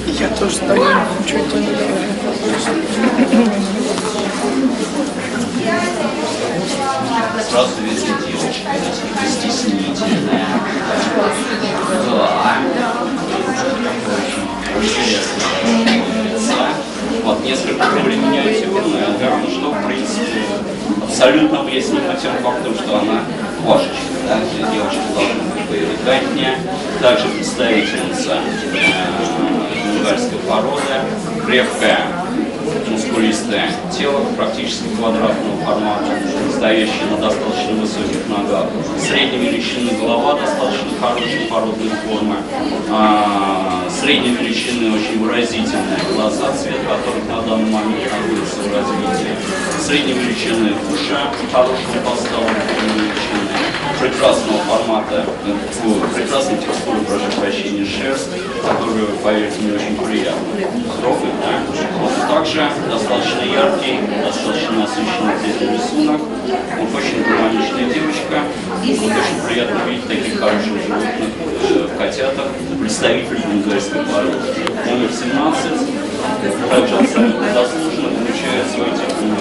Я тоже стою, ничего тебе не говорю. Сразу видно девочка, стеснительная. Да. Вот несколько роли меняют его, но я думаю, что в принципе абсолютно объяснимо тем фактом, что она кошечка. Да? Девочка должна быть поэлегантнее. Также представительница бенгальской породы, крепкая, мускулистое тело, практически квадратного формата, стоящее на достаточно высоких ногах, средней величины голова достаточно хорошей породной формы, средней величины очень выразительные глаза, цвет которых на данный момент находится в развитии, средней величины уши, хорошего постава, величины, прекрасного формата, прекрасной текстуры, прошу прощения, шерсть, которую, поверьте мне, очень приятно трогать. Да? Вот. Также достаточно яркий, достаточно насыщенный цветный рисунок. Вот очень гармоничная девочка. Вот очень приятно видеть таких хороших животных, котяток, представителей бенгальской породы. Номер 17 также абсолютно заслуженно получает свой титул.